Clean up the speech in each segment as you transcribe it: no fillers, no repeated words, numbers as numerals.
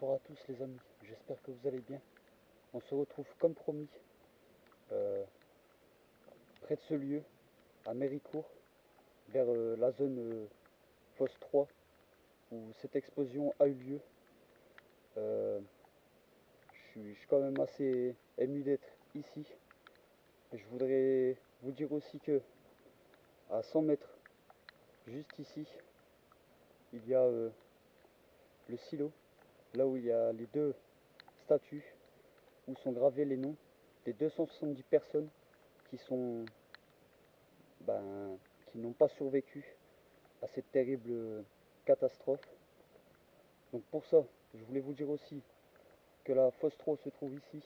Bonsoir à tous les amis, j'espère que vous allez bien. On se retrouve comme promis près de ce lieu, à Méricourt, vers la zone Fosse 3, où cette explosion a eu lieu. Je suis quand même assez ému d'être ici. Et je voudrais vous dire aussi que à 100 mètres, juste ici, il y a le silo, là où il y a les deux statues, où sont gravés les noms des 270 personnes qui sont qui n'ont pas survécu à cette terrible catastrophe. Donc pour ça, je voulais vous dire aussi que la fosse 3 se trouve ici.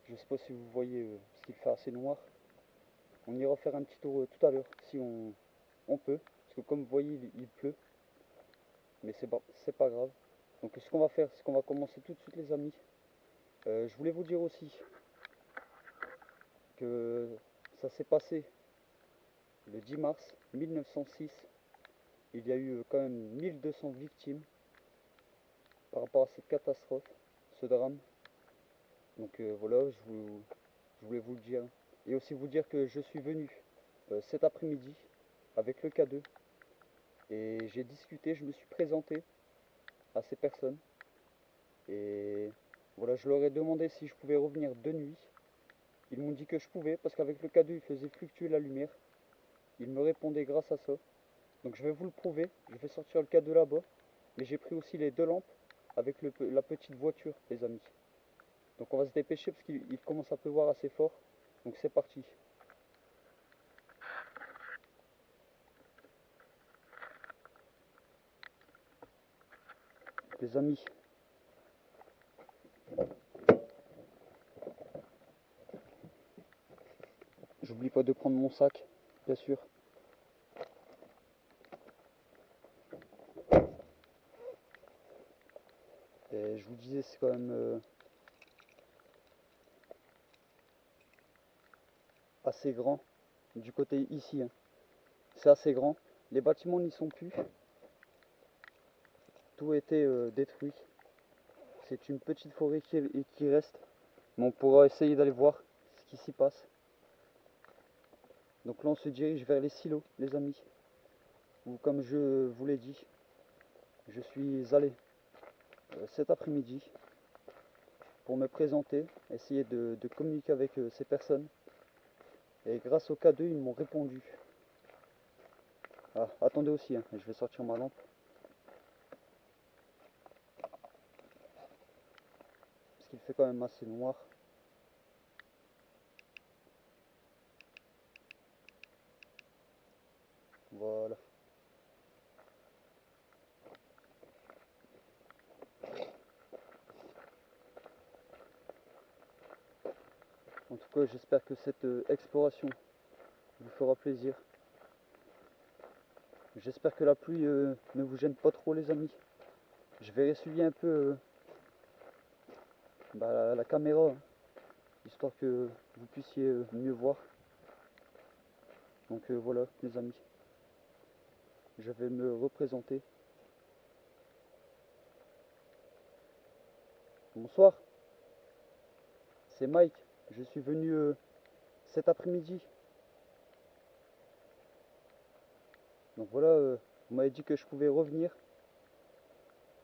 Je ne sais pas si vous voyez, parce qu'il fait assez noir. On ira faire un petit tour tout à l'heure, si on peut. Parce que comme vous voyez, il pleut. Mais c'est pas grave. Donc ce qu'on va faire, c'est qu'on va commencer tout de suite les amis. Je voulais vous dire aussi que ça s'est passé le 10 mars 1906. Il y a eu quand même 1200 victimes par rapport à cette catastrophe, ce drame. Donc voilà, je voulais vous le dire. Et aussi vous dire que je suis venu cet après-midi avec le K2 et j'ai discuté, je me suis présenté à ces personnes. Et voilà, je leur ai demandé si je pouvais revenir de nuit. Ils m'ont dit que je pouvais parce qu'avec le K2 il faisait fluctuer la lumière. Ils me répondaient grâce à ça. Donc je vais vous le prouver, je vais sortir le K2 là-bas. Mais j'ai pris aussi les deux lampes avec la petite voiture les amis. Donc on va se dépêcher parce qu'il commence à pleuvoir assez fort. Donc c'est parti. Les amis, j'oublie pas de prendre mon sac, bien sûr. Et je vous disais, c'est quand même assez grand du côté ici. Hein. C'est assez grand. Les bâtiments n'y sont plus. Tout a été détruit. C'est une petite forêt qui reste. Mais on pourra essayer d'aller voir ce qui s'y passe. Donc là on se dirige vers les silos les amis. Où comme je vous l'ai dit, je suis allé cet après-midi pour me présenter, essayer de communiquer avec ces personnes. Et grâce au K2 ils m'ont répondu. Ah, attendez aussi, hein, je vais sortir ma lampe. Parce qu'il fait quand même assez noir. Voilà. En tout cas, j'espère que cette exploration vous fera plaisir. J'espère que la pluie ne vous gêne pas trop les amis. Je vais essuyer un peu la caméra, hein, histoire que vous puissiez mieux voir. Donc voilà les amis. Je vais me représenter. Bonsoir. C'est Mike. Je suis venu cet après-midi. Donc voilà, vous m'avez dit que je pouvais revenir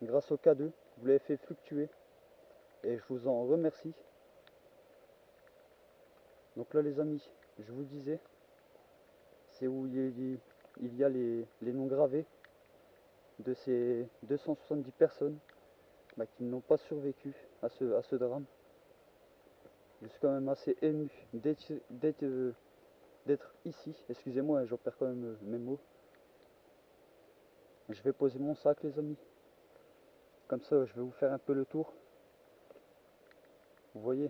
grâce au K2. Vous l'avez fait fluctuer et je vous en remercie. Donc là les amis, je vous disais, c'est où il y a les noms gravés de ces 270 personnes qui n'ont pas survécu à ce drame. Je suis quand même assez ému d'être ici. Excusez-moi, j'en perds quand même mes mots. Je vais poser mon sac les amis. Comme ça je vais vous faire un peu le tour. Vous voyez,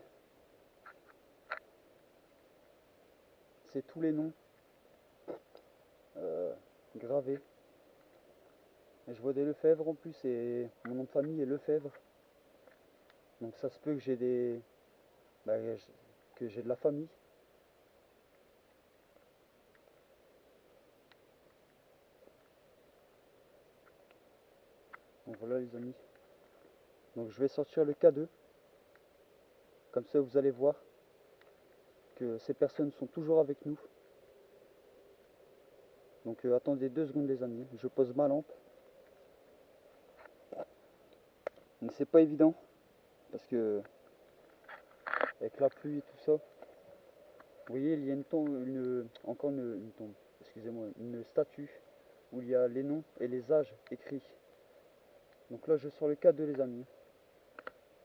c'est tous les noms gravés. Et je vois des Lefebvre en plus et mon nom de famille est Lefebvre. Donc ça se peut que j'ai que j'ai de la famille. Donc Donc voilà les amis. Donc je vais sortir le K2. Comme ça vous allez voir que ces personnes sont toujours avec nous. Donc attendez 2 secondes les amis. Je pose ma lampe. Donc c'est pas évident. Parce que avec la pluie et tout ça. Vous voyez il y a une tombe, encore une tombe. Excusez-moi, une statue où il y a les noms et les âges écrits. Donc là je sors le K2 les amis.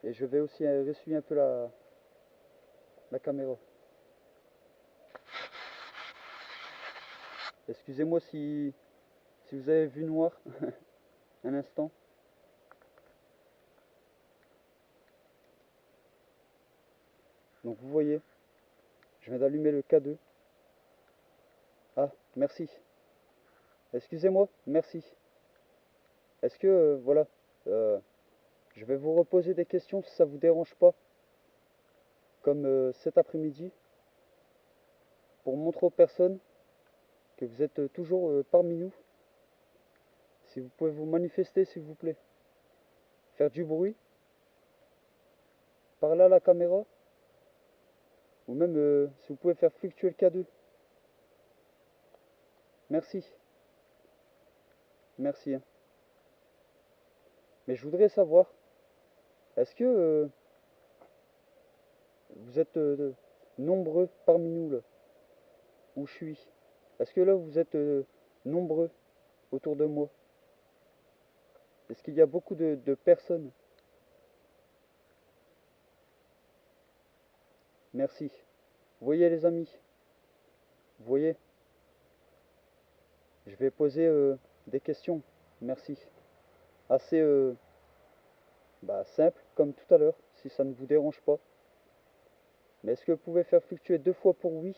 Et je vais aussi ressuyer un peu la caméra. Excusez-moi si vous avez vu noir un instant. Donc vous voyez, je viens d'allumer le K2. Ah, merci. Excusez-moi, merci. Est-ce que, voilà, je vais vous reposer des questions si ça vous dérange pas, comme cet après-midi, pour montrer aux personnes que vous êtes toujours parmi nous. Si vous pouvez vous manifester, s'il vous plaît. Faire du bruit. Parler à la caméra. Ou même si vous pouvez faire fluctuer le K2. Merci. Merci. Hein. Mais je voudrais savoir, est-ce que vous êtes nombreux parmi nous là, où je suis? Est-ce que là vous êtes nombreux autour de moi? Est-ce qu'il y a beaucoup de personnes? Merci. Vous voyez les amis? Vous voyez? Je vais poser des questions. Merci. Assez simple comme tout à l'heure, si ça ne vous dérange pas. Mais est-ce que vous pouvez faire fluctuer 2 fois pour oui,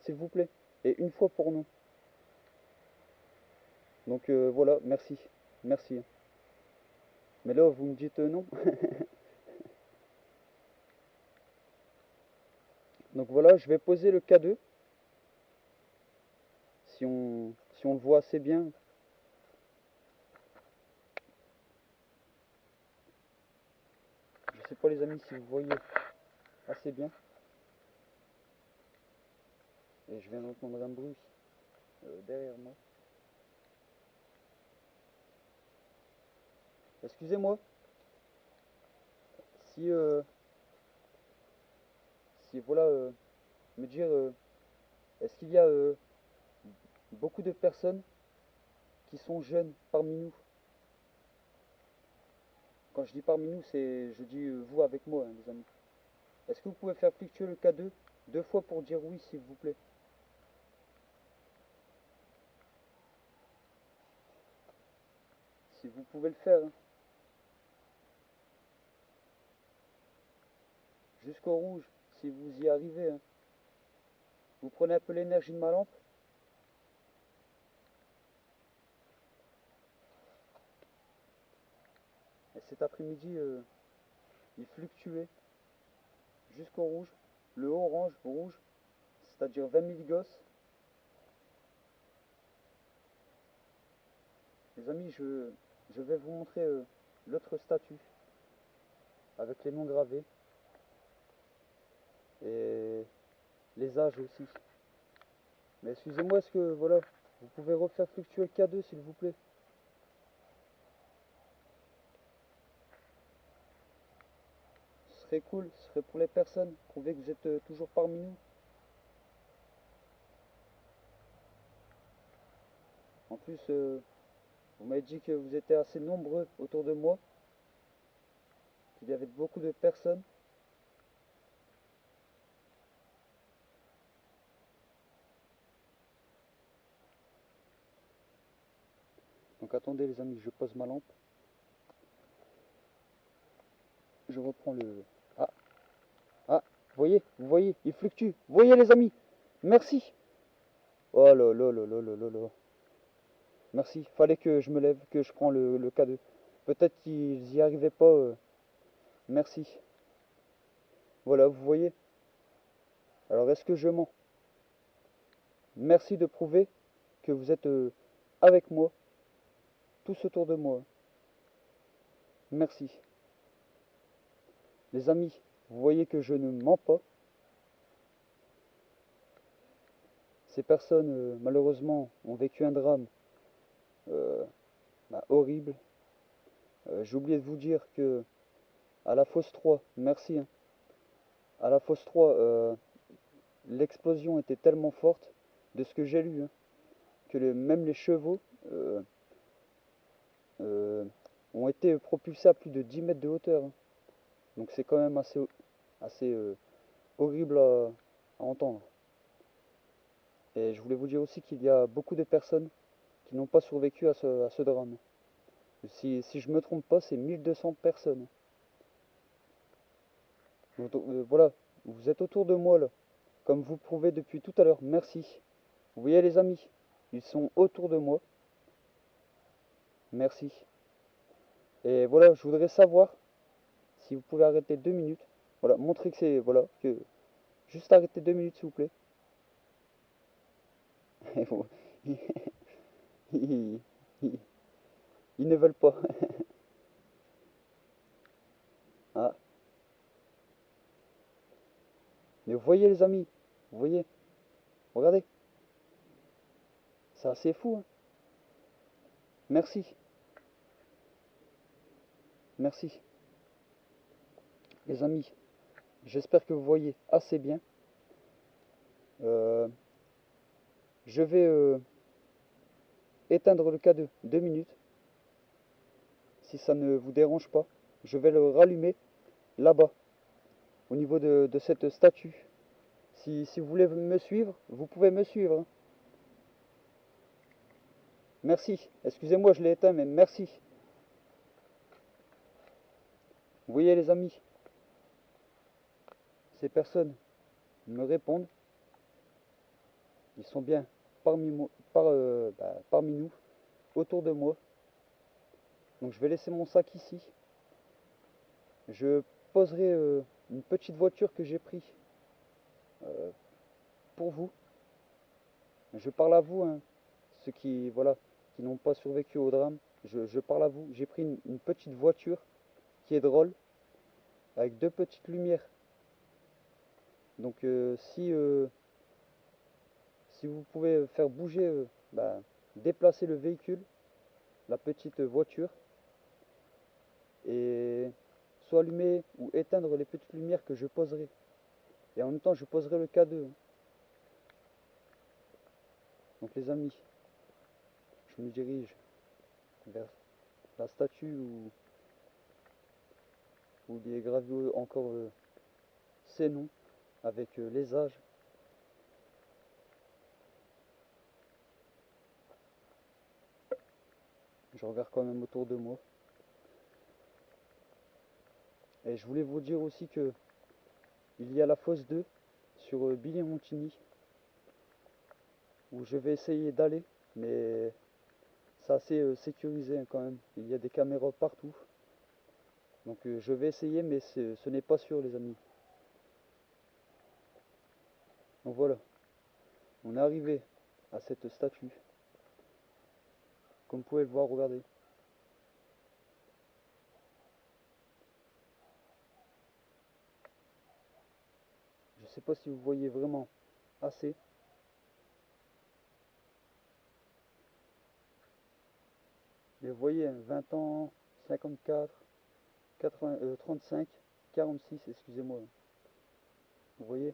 s'il vous plaît, et 1 fois pour non? Donc voilà, merci. Merci. Mais là, vous me dites non. Donc voilà, je vais poser le K2. Si on le voit assez bien. Je sais pas les amis si vous voyez assez bien. Et je viens d'entendre un bruit derrière moi. Excusez-moi. Si voilà, me dire, est-ce qu'il y a beaucoup de personnes qui sont jeunes parmi nous? Quand je dis parmi nous, je dis vous avec moi, hein, les amis. Est-ce que vous pouvez faire fluctuer le K2 2 fois pour dire oui, s'il vous plaît? Si vous pouvez le faire, hein. Jusqu'au rouge, si vous y arrivez. Hein. Vous prenez un peu l'énergie de ma lampe. Et cet après-midi, il fluctuait jusqu'au rouge. Le orange, rouge, c'est-à-dire 20 milligauss. Les amis, je vais vous montrer l'autre statue avec les noms gravés et les âges aussi. Mais excusez-moi, est-ce que voilà, vous pouvez refaire fluctuer le K2 s'il vous plaît? Ce serait cool, ce serait pour les personnes, prouver que vous êtes toujours parmi nous. En plus, vous m'avez dit que vous étiez assez nombreux autour de moi, qu'il y avait beaucoup de personnes. Donc attendez les amis, je pose ma lampe. Je reprends le... Ah, ah, vous voyez, il fluctue. Vous voyez les amis? Merci. Oh là là là là là là là. Merci, fallait que je me lève, que je prends le K2. Peut-être qu'ils y arrivaient pas. Merci. Voilà, vous voyez. Alors est-ce que je mens? Merci de prouver que vous êtes avec moi, tous autour de moi. merci. Les amis, vous voyez que je ne mens pas. Ces personnes, malheureusement, ont vécu un drame horrible. J'ai oublié de vous dire que à la fosse 3, merci, hein, à la fosse 3, l'explosion était tellement forte, de ce que j'ai lu, hein, que même les chevaux euh, ont été propulsés à plus de 10 mètres de hauteur, hein. Donc c'est quand même assez horrible à entendre. Et je voulais vous dire aussi qu'il y a beaucoup de personnes qui n'ont pas survécu à ce drame. Si je ne me trompe pas, c'est 1200 personnes. Donc, voilà, vous êtes autour de moi là, comme vous prouvez depuis tout à l'heure. Merci. Vous voyez les amis, ils sont autour de moi. Merci. Et voilà, je voudrais savoir si vous pouvez arrêter 2 minutes. Voilà, montrer que c'est... Voilà, que... Juste arrêter 2 minutes s'il vous plaît. Ils, ils- ils ne veulent pas. Ah, mais vous voyez les amis, vous voyez, regardez, c'est assez fou, hein. Merci, merci. Les amis, j'espère que vous voyez assez bien. Euh, je vais éteindre le K2 2 minutes, si ça ne vous dérange pas. Je vais le rallumer là-bas, au niveau de cette statue. Si vous voulez me suivre, vous pouvez me suivre, hein. Merci. Excusez-moi, je l'ai éteint, mais merci. Vous voyez les amis, ces personnes me répondent. Ils sont bien parmi nous, autour de moi. Donc je vais laisser mon sac ici. Je poserai une petite voiture que j'ai prise pour vous. Je parle à vous, hein, ceux qui, voilà, qui n'ont pas survécu au drame. Je parle à vous. J'ai pris une petite voiture qui est drôle, avec 2 petites lumières. Donc si vous pouvez faire bouger, déplacer le véhicule, la petite voiture, et soit allumer ou éteindre les petites lumières que je poserai. Et en même temps, je poserai le K2. Donc les amis, je me dirige vers la statue où il est gravé encore ces noms avec les âges. Je regarde quand même autour de moi. Et je voulais vous dire aussi que il y a la fosse 2 sur Billy-Montigny où je vais essayer d'aller, mais c'est assez sécurisé, hein, quand même. Il y a des caméras partout. Donc je vais essayer, mais ce n'est pas sûr les amis. Donc voilà, on est arrivé à cette statue. Comme vous pouvez le voir, regardez. Je ne sais pas si vous voyez vraiment assez. Mais vous voyez, 20 ans, 54, 80, 35, 46, excusez-moi. Vous voyez?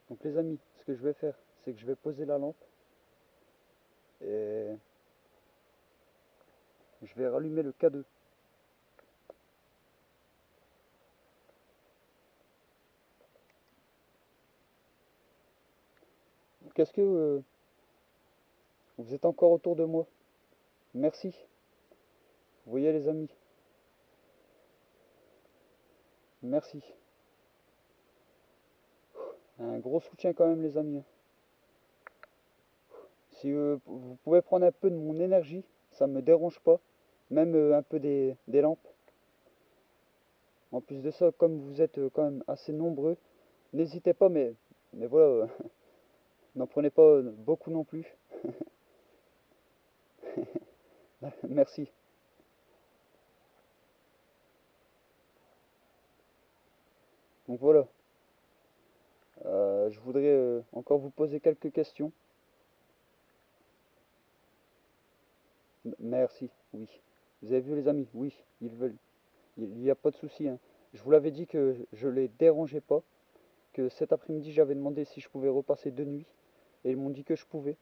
Donc les amis, ce que je vais faire, c'est que je vais poser la lampe et je vais rallumer le K2. Qu'est-ce que vous êtes encore autour de moi? Merci. Vous voyez les amis? Merci. Un gros soutien quand même les amis, hein. Si vous pouvez prendre un peu de mon énergie, ça ne me dérange pas. Même un peu des lampes. En plus de ça, comme vous êtes quand même assez nombreux, n'hésitez pas, mais voilà, n'en prenez pas beaucoup non plus. Merci. Donc voilà. Je voudrais encore vous poser quelques questions. Merci, oui. Vous avez vu les amis? Oui, ils veulent. Il n'y a pas de souci, hein. Je vous l'avais dit que je les dérangeais pas, que cet après-midi j'avais demandé si je pouvais repasser de nuit, et ils m'ont dit que je pouvais.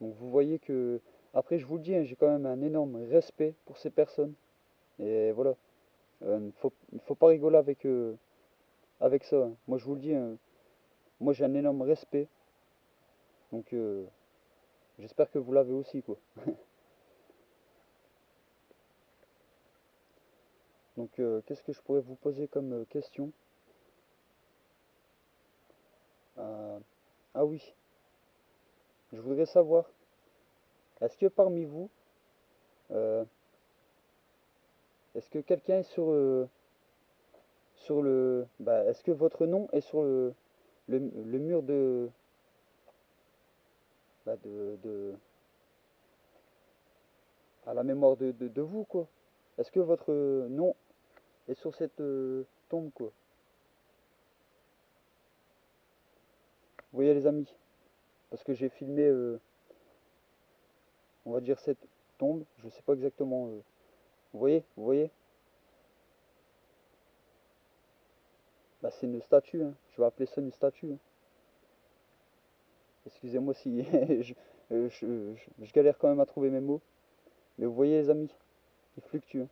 Donc vous voyez que, après je vous le dis, hein, j'ai quand même un énorme respect pour ces personnes. Et voilà, il faut pas rigoler avec ça, hein. Moi je vous le dis, hein, moi j'ai un énorme respect. Donc j'espère que vous l'avez aussi, quoi. Donc qu'est-ce que je pourrais vous poser comme question? Euh, ah oui, je voudrais savoir, est-ce que parmi vous, euh, est-ce que quelqu'un est sur le, bah, est-ce que votre nom est sur le mur bah, à la mémoire de vous, quoi? Est-ce que votre nom est sur cette tombe, quoi? Vous voyez les amis? Parce que j'ai filmé, on va dire cette tombe, je sais pas exactement. Vous voyez? Bah, c'est une statue, hein. Je vais appeler ça une statue, hein. Excusez-moi si je galère quand même à trouver mes mots. Mais vous voyez les amis, il fluctue, hein.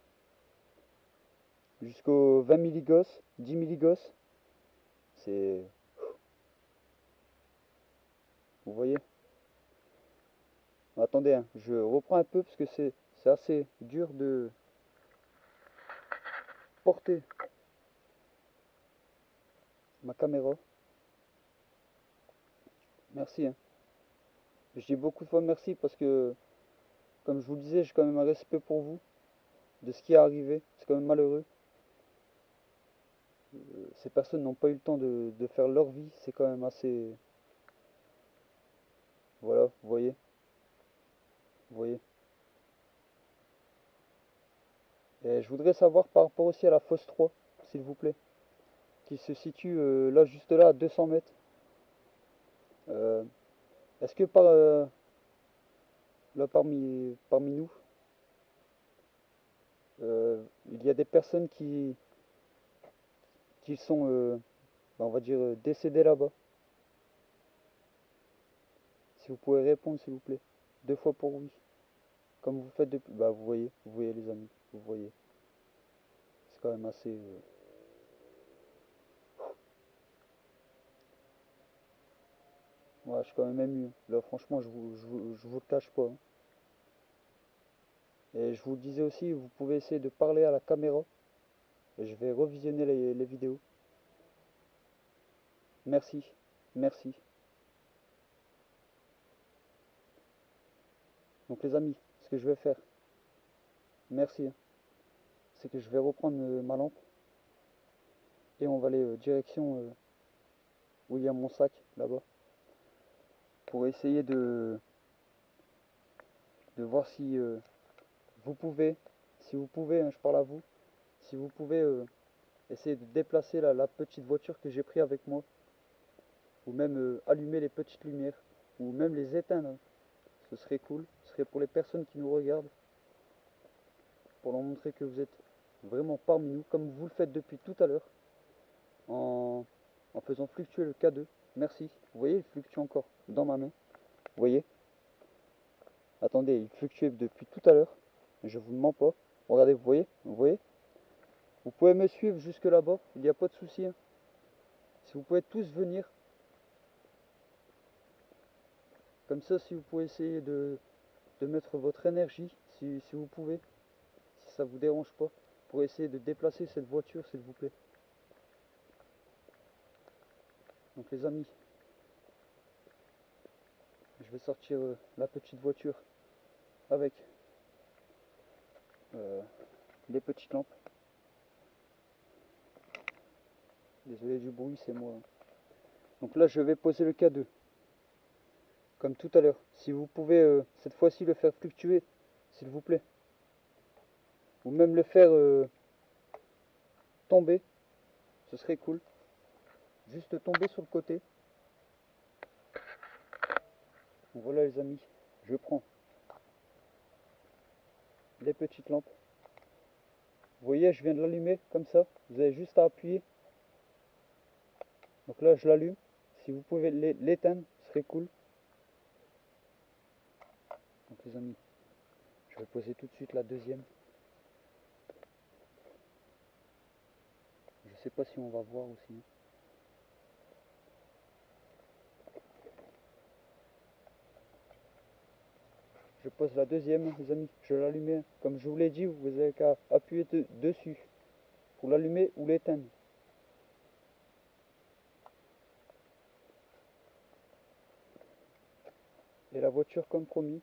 Jusqu'au 20 milligauss, 10 milligauss, c'est... Vous voyez? Attendez, hein, je reprends un peu parce que c'est assez dur de porter ma caméra. Merci, hein. Je dis beaucoup de fois merci parce que, comme je vous le disais, j'ai quand même un respect pour vous, de ce qui est arrivé. C'est quand même malheureux. Ces personnes n'ont pas eu le temps de faire leur vie. C'est quand même assez... Voilà, vous voyez? Vous voyez? Et je voudrais savoir par rapport aussi à la fosse 3, s'il vous plaît, qui se situe là, juste là, à 200 mètres. Euh, Est-ce que là, parmi nous, il y a des personnes qui sont, bah, on va dire, décédées là-bas? Si vous pouvez répondre, s'il vous plaît. Deux fois pour oui. Comme vous faites depuis... Bah, vous voyez les amis, vous voyez. C'est quand même assez... Ouais, je suis quand même ému, hein. Là, franchement, je vous le cache pas, hein. Et je vous le disais aussi, vous pouvez essayer de parler à la caméra. Et je vais revisionner les vidéos. Merci, merci. Donc les amis, ce que je vais faire, merci, hein, c'est que je vais reprendre ma lampe et on va aller direction où il y a mon sac là-bas pour essayer de voir si vous pouvez, si vous pouvez, hein, je parle à vous, si vous pouvez essayer de déplacer la petite voiture que j'ai pris avec moi, ou même allumer les petites lumières, ou même les éteindre, hein. Ce serait cool, ce serait pour les personnes qui nous regardent, pour leur montrer que vous êtes vraiment parmi nous, comme vous le faites depuis tout à l'heure, en, en faisant fluctuer le K2. Merci. Vous voyez, il fluctue encore dans ma main. Vous voyez? Attendez, il fluctuait depuis tout à l'heure. Je vous mens pas. Regardez, vous voyez? Vous voyez? Vous pouvez me suivre jusque là-bas, il n'y a pas de souci, hein. Si vous pouvez tous venir, comme ça, si vous pouvez essayer de mettre votre énergie, si vous pouvez, si ça vous dérange pas, pour essayer de déplacer cette voiture, s'il vous plaît. Donc les amis, je vais sortir la petite voiture avec euh, les petites lampes. Désolé du bruit, c'est moi, hein. Donc là, je vais poser le K2, comme tout à l'heure. Si vous pouvez cette fois-ci le faire fluctuer, s'il vous plaît. Ou même le faire tomber, ce serait cool. Juste tomber sur le côté. Donc voilà les amis, je prends les petites lampes. Vous voyez, je viens de l'allumer comme ça. Vous avez juste à appuyer. Donc là, je l'allume. Si vous pouvez l'éteindre, ce serait cool. Donc les amis, je vais poser tout de suite la deuxième. Je sais pas si on va voir aussi. Je pose la deuxième, les amis. Je l'allume. Comme je vous l'ai dit, vous avez qu'à appuyer dessus pour l'allumer ou l'éteindre. Et la voiture, comme promis,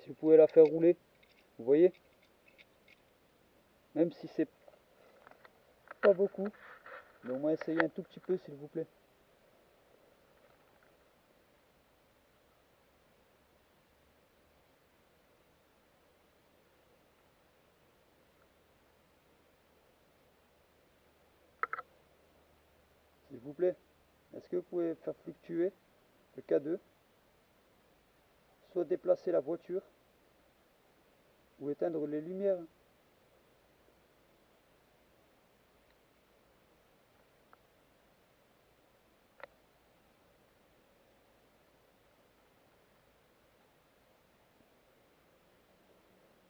si vous pouvez la faire rouler, vous voyez, même si c'est pas beaucoup, mais au moins essayez un tout petit peu s'il vous plaît. S'il vous plaît, est-ce que vous pouvez faire fluctuer le K2, soit déplacer la voiture, ou éteindre les lumières?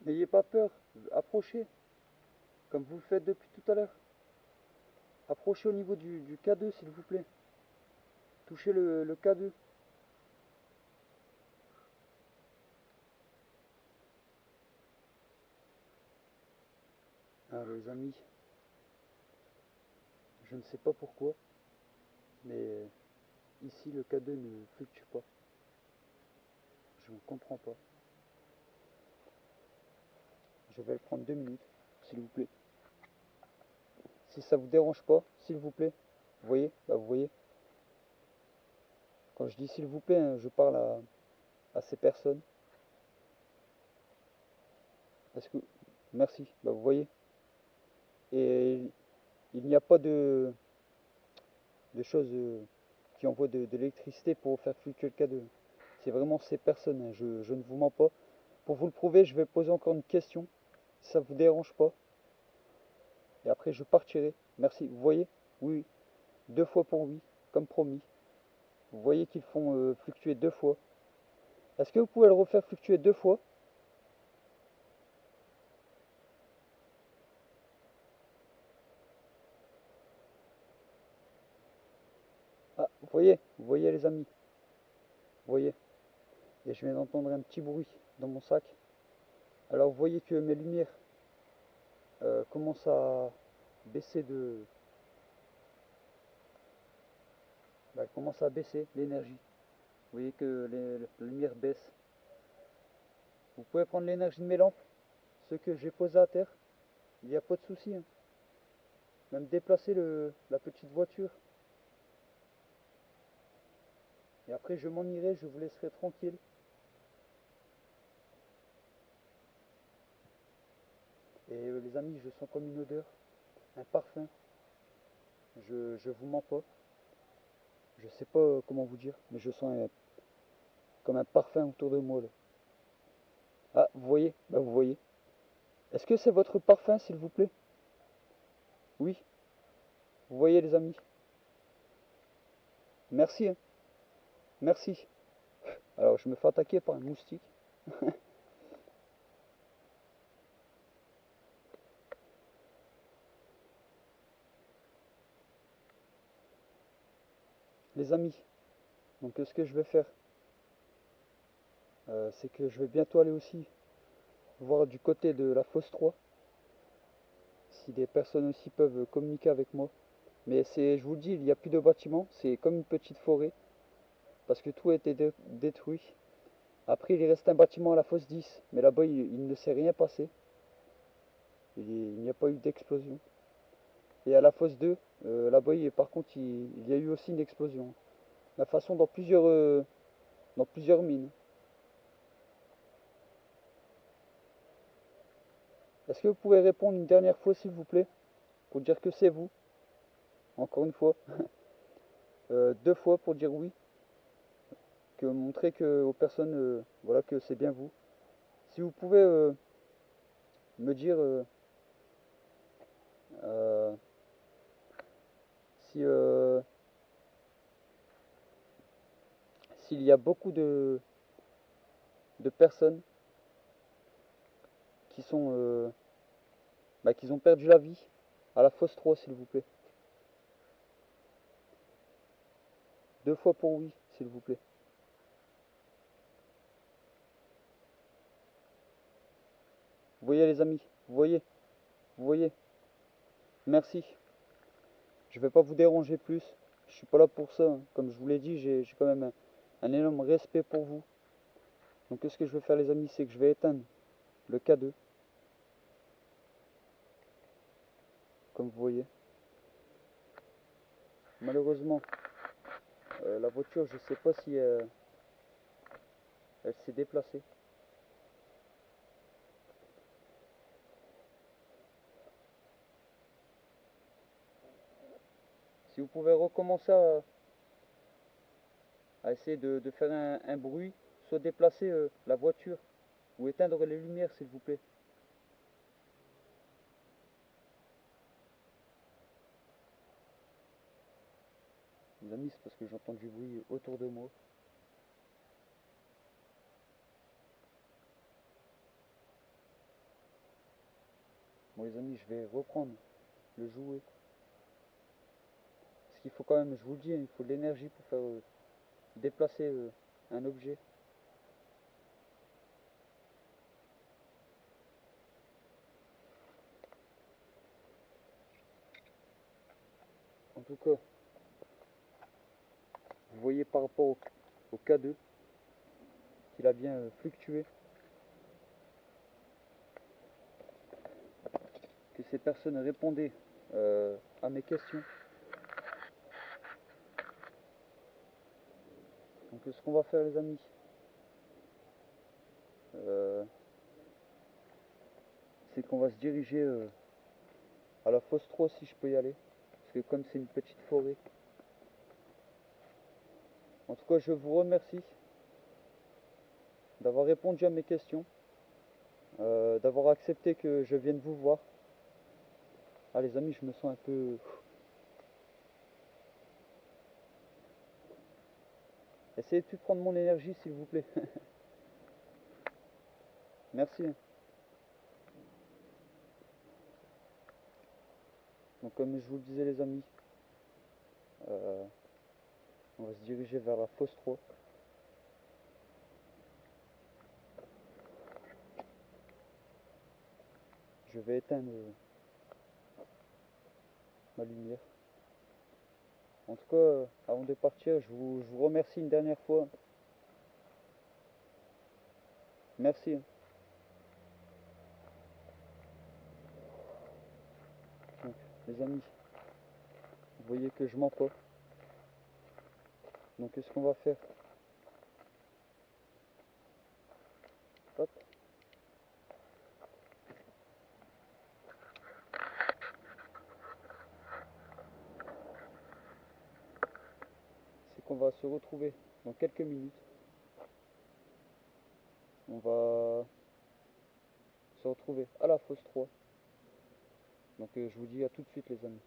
N'ayez pas peur, approchez, comme vous le faites depuis tout à l'heure. Approchez au niveau du K2 s'il vous plaît. Touchez le K2. Alors les amis, je ne sais pas pourquoi, mais ici le K2 ne fluctue pas. Je ne comprends pas. Je vais le prendre 2 minutes, s'il vous plaît. Si ça vous dérange pas, s'il vous plaît, vous voyez, bah vous voyez. Quand je dis s'il vous plaît, hein, je parle à ces personnes. Est-ce que merci, bah vous voyez. Et il n'y a pas de choses qui envoient de l'électricité pour faire fluctuer le K2. C'est vraiment ces personnes, hein, je ne vous mens pas. Pour vous le prouver, je vais poser encore une question, si ça ne vous dérange pas. Et après, je partirai. Merci. Vous voyez? Oui, 2 fois pour oui, comme promis. Vous voyez qu'ils font fluctuer 2 fois. Est-ce que vous pouvez le refaire fluctuer 2 fois? Ah, vous voyez les amis. Vous voyez? Et je viens d'entendre un petit bruit dans mon sac. Alors vous voyez que mes lumières commencent à baisser commence à baisser l'énergie. Vous voyez que la lumière baisse. Vous pouvez prendre l'énergie de mes lampes, ce que j'ai posé à terre. Il n'y a pas de souci. Hein. Même déplacer la petite voiture. Et après je m'en irai, je vous laisserai tranquille. Et les amis, je sens comme une odeur, un parfum. Je vous mens pas. Je sais pas comment vous dire, mais je sens comme un parfum autour de moi là. Ah, vous voyez? Bah vous voyez. Est-ce que c'est votre parfum, s'il vous plaît? Oui. Vous voyez les amis? Merci, hein. Merci. Alors je me fais attaquer par un moustique. Les amis, donc ce que je vais faire, c'est que je vais bientôt aller aussi voir du côté de la fosse 3, si des personnes aussi peuvent communiquer avec moi. Mais je vous le dis, il n'y a plus de bâtiments, c'est comme une petite forêt, parce que tout a été détruit. Après, il reste un bâtiment à la fosse 10, mais là-bas, il ne s'est rien passé. Il n'y a pas eu d'explosion. Et à la fosse 2, là-bas, par contre, il y a eu aussi une explosion. La façon dans plusieurs mines. Est-ce que vous pouvez répondre une dernière fois, s'il vous plaît? pour dire que c'est vous, encore une fois. 2 fois pour dire oui, que montrer que aux personnes voilà que c'est bien vous. Si vous pouvez me dire euh, si s'il y a beaucoup de personnes qui sont qui ont perdu la vie à la fosse 3, s'il vous plaît. 2 fois pour oui, s'il vous plaît. Vous voyez les amis, vous voyez. Merci. Je vais pas vous déranger plus. Je suis pas là pour ça, hein. Comme je vous l'ai dit, j'ai quand même un énorme respect pour vous. Donc ce que je vais faire les amis, c'est que je vais éteindre le K2, comme vous voyez. Malheureusement, la voiture, je sais pas si elle s'est déplacée. Si vous pouvez recommencer à essayer de faire un bruit, soit déplacer la voiture ou éteindre les lumières, s'il vous plaît. Les amis, c'est parce que j'entends du bruit autour de moi. Bon les amis, je vais reprendre le jouet. Parce qu'il faut quand même, je vous le dis, hein, il faut de l'énergie pour faire déplacer un objet. En tout cas, vous voyez par rapport au K2 qu'il a bien fluctué. Que ces personnes répondaient à mes questions. Donc ce qu'on va faire les amis, c'est qu'on va se diriger à la fosse 3 si je peux y aller. Parce que comme c'est une petite forêt. En tout cas je vous remercie d'avoir répondu à mes questions. D'avoir accepté que je vienne vous voir. Ah les amis, je me sens un peu... Essayez de plus prendre mon énergie s'il vous plaît. Merci. Donc comme je vous le disais les amis, euh, on va se diriger vers la fosse 3. Je vais éteindre ma lumière. En tout cas, avant de partir, je vous remercie une dernière fois. Merci. Donc, les amis, vous voyez que je mens pas. Donc ce qu'on va faire, hop, c'est qu'on va se retrouver dans quelques minutes. On va se retrouver à la fosse 3. Donc je vous dis à tout de suite les amis.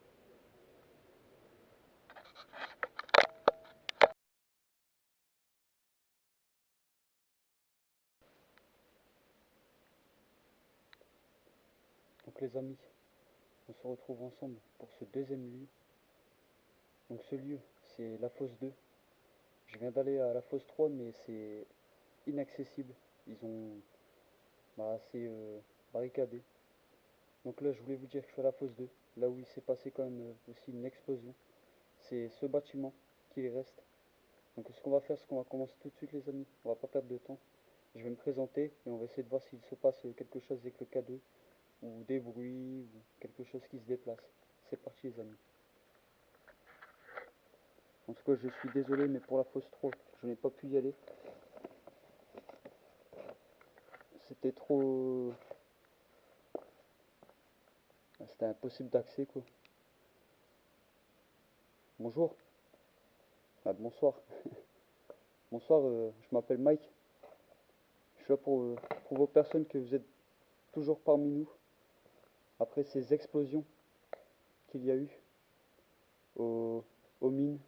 Donc les amis, on se retrouve ensemble pour ce deuxième lieu. Donc ce lieu, c'est la fosse 2. Je viens d'aller à la fosse 3, mais c'est inaccessible. Ils ont assez barricadé. Donc là, je voulais vous dire que je suis à la fosse 2, là où il s'est passé quand même aussi une explosion. C'est ce bâtiment qui reste. Donc ce qu'on va faire, c'est qu'on va commencer tout de suite les amis. On va pas perdre de temps. Je vais me présenter et on va essayer de voir s'il se passe quelque chose avec le K2 ou des bruits ou quelque chose qui se déplace. C'est parti les amis. En tout cas, je suis désolé, mais pour la fosse 3, je n'ai pas pu y aller. C'était trop... C'était impossible d'accès quoi. Bonjour. Ah, bonsoir. Bonsoir, je m'appelle Mike. Je suis là pour vos personnes que vous êtes toujours parmi nous après ces explosions qu'il y a eu aux, aux mines,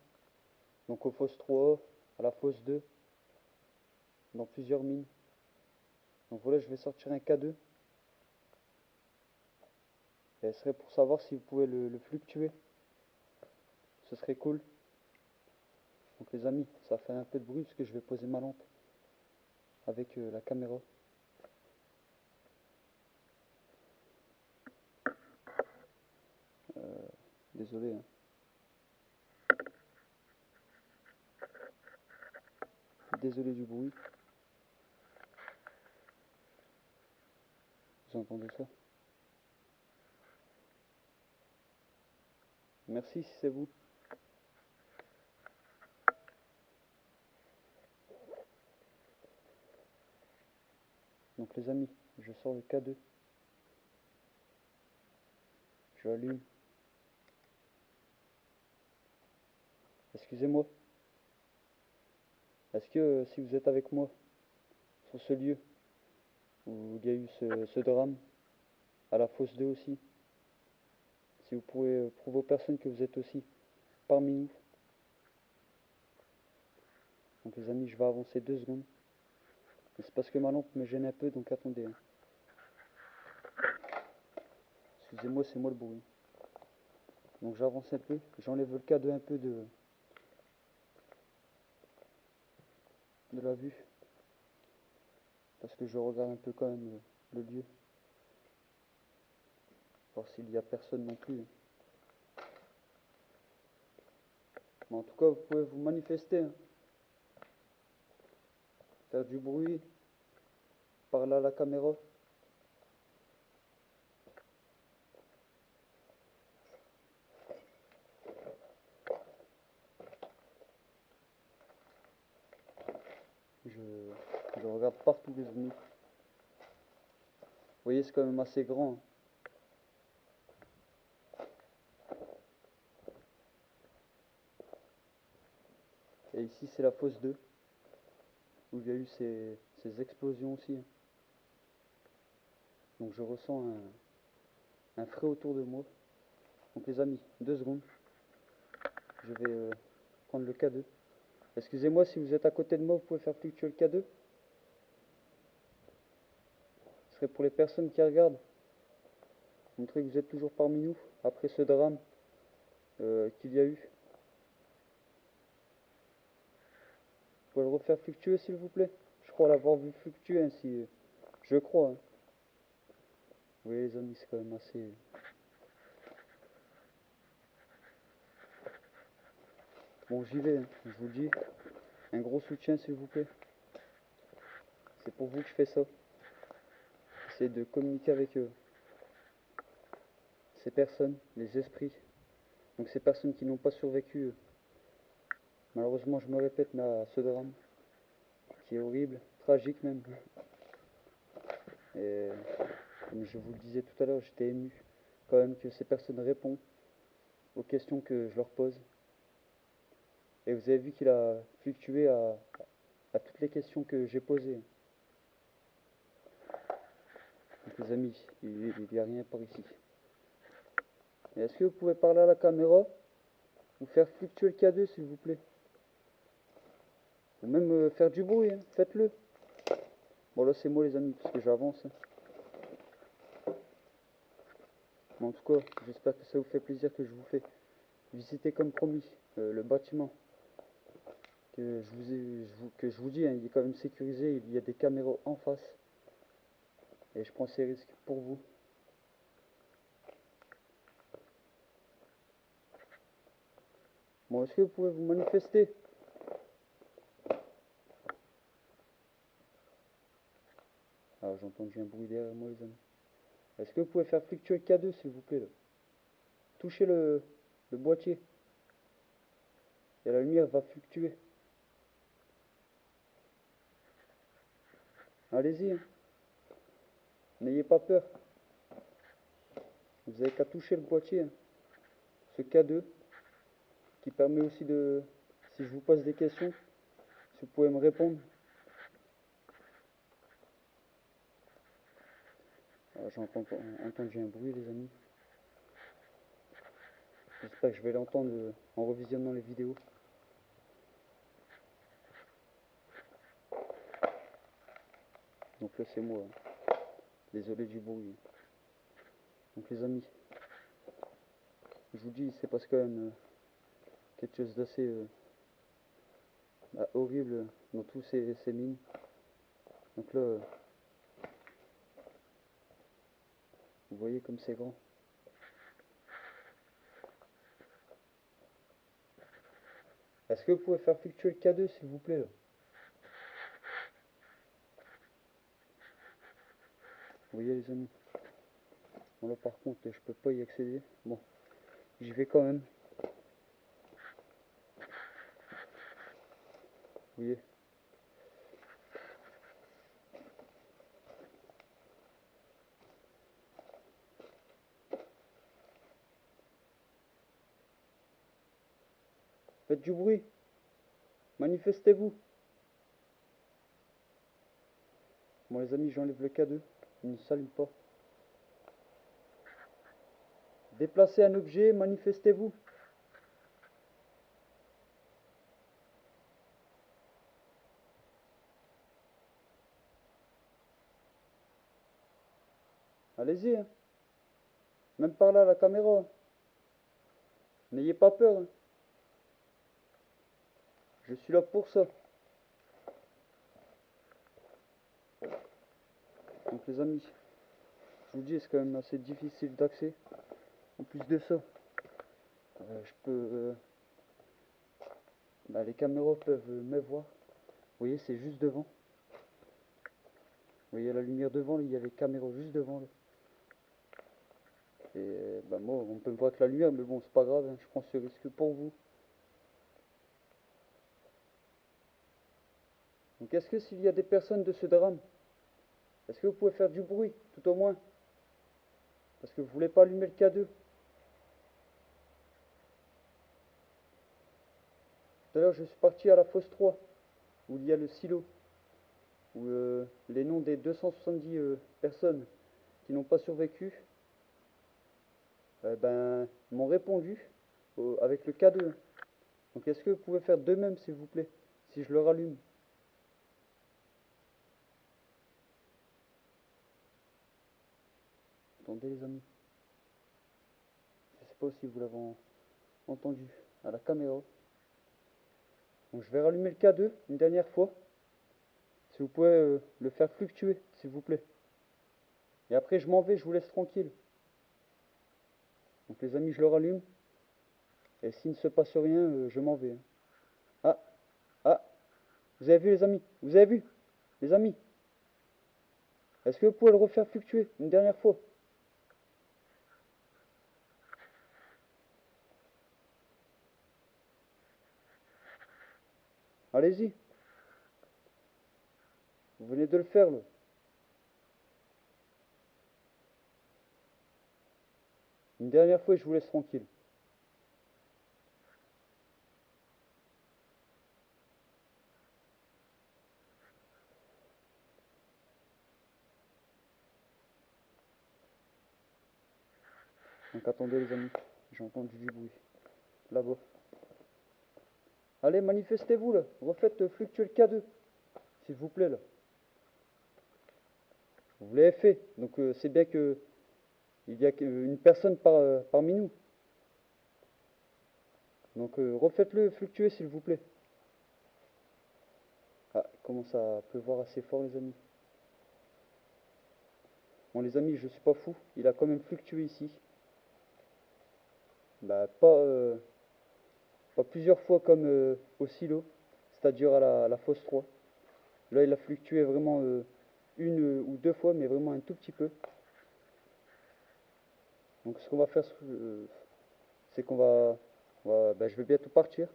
donc aux fosses 3A, à la fosse 2, dans plusieurs mines. Donc voilà, je vais sortir un K2. Et ce serait pour savoir si vous pouvez le fluctuer. Ce serait cool. Donc les amis, ça fait un peu de bruit parce que je vais poser ma lampe avec la caméra. Désolé, hein. Désolé du bruit. Vous entendez ça? Merci si c'est vous. Donc les amis, je sors le K2. Je allume. Excusez-moi. Est-ce que si vous êtes avec moi sur ce lieu où il y a eu ce drame, à la fosse 2 aussi, si vous pouvez prouver aux personnes que vous êtes aussi parmi nous. Donc les amis, je vais avancer 2 secondes. C'est parce que ma lampe me gêne un peu, donc attendez, hein. Excusez-moi, c'est moi le bruit. Donc j'avance un peu, j'enlève le K2 un peu de la vue. Parce que je regarde un peu quand même le lieu. Voir s'il n'y a personne non plus. Mais en tout cas, vous pouvez vous manifester, hein. Faire du bruit, parler à la caméra. Je regarde partout les amis. Vous voyez, c'est quand même assez grand, hein. Et ici, c'est la fosse 2, où il y a eu ces explosions aussi, hein. Donc je ressens un frais autour de moi. Donc les amis, 2 secondes. Je vais prendre le K2. Excusez-moi, si vous êtes à côté de moi, vous pouvez faire fluctuer le K2. Ce serait pour les personnes qui regardent. Montrer que vous êtes toujours parmi nous, après ce drame qu'il y a eu. Vous pouvez le refaire fluctuer s'il vous plaît. Je crois l'avoir vu fluctuer ainsi. Je crois, hein. Oui les amis, c'est quand même assez... Bon, j'y vais, hein, je vous le dis. Un gros soutien s'il vous plaît. C'est pour vous que je fais ça. J'essaie de communiquer avec ces personnes, les esprits. Donc ces personnes qui n'ont pas survécu, malheureusement je me répète, mais à ce drame, qui est horrible, tragique même. Et comme je vous le disais tout à l'heure, j'étais ému quand même que ces personnes répondent aux questions que je leur pose. Et vous avez vu qu'il a fluctué à toutes les questions que j'ai posées. Donc les amis, il n'y a rien par ici. Est-ce que vous pouvez parler à la caméra ou faire fluctuer le K2 s'il vous plaît? Ou même faire du bruit, hein, faites-le. Bon là c'est moi les amis, parce que j'avance, hein. Mais en tout cas, j'espère que ça vous fait plaisir que je vous fais visiter comme promis le bâtiment. Que je vous dis, hein, il est quand même sécurisé, il y a des caméras en face. Et je prends ces risques pour vous. Bon, est-ce que vous pouvez vous manifester? Ah, j'ai entendu un bruit derrière moi les amis. Est-ce que vous pouvez faire fluctuer le K2 s'il vous plaît là? Touchez le boîtier. Et la lumière va fluctuer. Allez-y, hein. N'ayez pas peur. Vous avez qu'à toucher le boîtier, hein. Ce K2 qui permet aussi de, si je vous pose des questions, si vous pouvez me répondre. J'ai entendu un bruit, les amis. J'espère que je vais l'entendre en revisionnant les vidéos. Donc là c'est moi, hein. Désolé du bruit. Donc les amis, je vous dis, c'est parce quand même quelque chose d'assez horrible dans tous ces mines. Donc là, vous voyez comme c'est grand. Est-ce que vous pouvez faire fluctuer le K2 s'il vous plaît là? Vous voyez les amis. Bon là par contre je peux pas y accéder. Bon, j'y vais quand même. Vous voyez. Faites du bruit. Manifestez-vous. Bon les amis, j'enlève le K2. Il ne s'allume pas. Déplacez un objet, manifestez-vous. Allez-y, hein. Même par là, la caméra. N'ayez pas peur, hein. Je suis là pour ça. Donc les amis, je vous dis, c'est quand même assez difficile d'accès. En plus de ça, je peux... les caméras peuvent me voir. Vous voyez, c'est juste devant. Vous voyez la lumière devant, il y a les caméras juste devant. Là. Et moi, on peut me voir avec la lumière, mais bon, c'est pas grave, hein, je prends ce risque pour vous. Donc est-ce que s'il y a des personnes de ce drame, est-ce que vous pouvez faire du bruit, tout au moins? Parce que vous voulez pas allumer le K2. Tout à l'heure, je suis parti à la fosse 3, où il y a le silo, où les noms des 270 personnes qui n'ont pas survécu, m'ont répondu avec le K2. Donc est-ce que vous pouvez faire de même, s'il vous plaît, si je le rallume? Attendez les amis. Je sais pas si vous l'avez entendu à la caméra. Donc je vais rallumer le K2 une dernière fois. Si vous pouvez le faire fluctuer, s'il vous plaît. Et après je m'en vais, je vous laisse tranquille. Donc les amis, je le rallume. Et s'il ne se passe rien, je m'en vais. Hein. Ah, ah, vous avez vu les amis? Vous avez vu les amis? Est-ce que vous pouvez le refaire fluctuer une dernière fois? Allez-y. Vous venez de le faire là. Une dernière fois et je vous laisse tranquille. Donc attendez les amis, j'ai entendu du bruit. Là-bas. Allez, manifestez-vous là. Refaites fluctuer le K2. S'il vous plaît là. Vous l'avez fait. Donc c'est bien que il y a une personne parmi nous. Donc refaites-le fluctuer s'il vous plaît. Ah, il commence à pleuvoir assez fort les amis. Bon les amis, je suis pas fou. Il a quand même fluctué ici. Pas plusieurs fois comme au silo. C'est-à-dire à la fosse 3. Là il a fluctué vraiment une ou deux fois, mais vraiment un tout petit peu. Donc ce qu'on va faire, c'est qu'on je vais bientôt partir.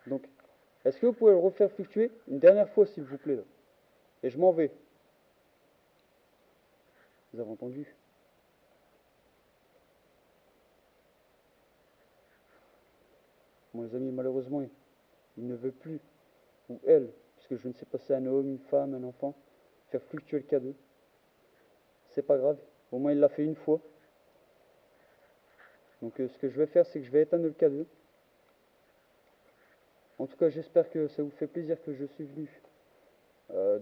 Donc, est-ce que vous pouvez le refaire fluctuer une dernière fois, s'il vous plaît là. Et je m'en vais. Vous avez entendu? Bon les amis, malheureusement il ne veut plus, ou elle, puisque je ne sais pas si c'est un homme, une femme, un enfant, faire fluctuer le cadeau. C'est pas grave, au moins il l'a fait une fois. Donc ce que je vais faire, c'est que je vais éteindre le cadeau. En tout cas, j'espère que ça vous fait plaisir que je suis venu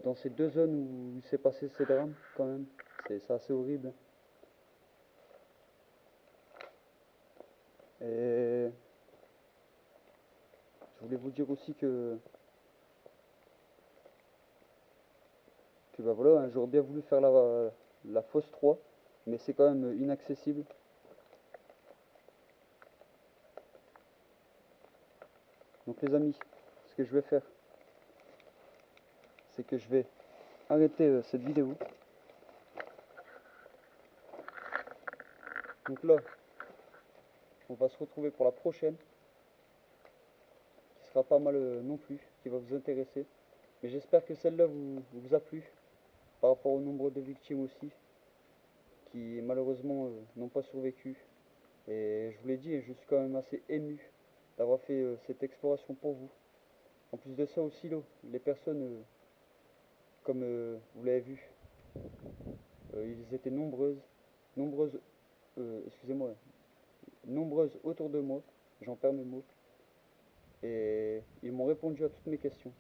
dans ces deux zones où il s'est passé ces drames quand même. C'est assez horrible. Et je voulais vous dire aussi que bah voilà, hein, j'aurais bien voulu faire la fosse 3, mais c'est quand même inaccessible. Donc les amis, ce que je vais faire, c'est que je vais arrêter cette vidéo. Donc là, on va se retrouver pour la prochaine, qui sera pas mal non plus, qui va vous intéresser. Mais j'espère que celle-là vous a plu, par rapport au nombre de victimes aussi, qui malheureusement n'ont pas survécu. Et je vous l'ai dit, je suis quand même assez ému d'avoir fait cette exploration pour vous. En plus de ça aussi, là, les personnes, comme vous l'avez vu, ils étaient nombreuses, excusez-moi, nombreuses autour de moi, j'en perds mes mots, et ils m'ont répondu à toutes mes questions.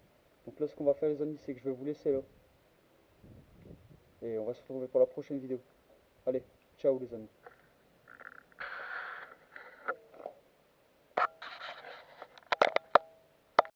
Donc là, ce qu'on va faire les amis, c'est que je vais vous laisser là, et on va se retrouver pour la prochaine vidéo. Allez, ciao les amis.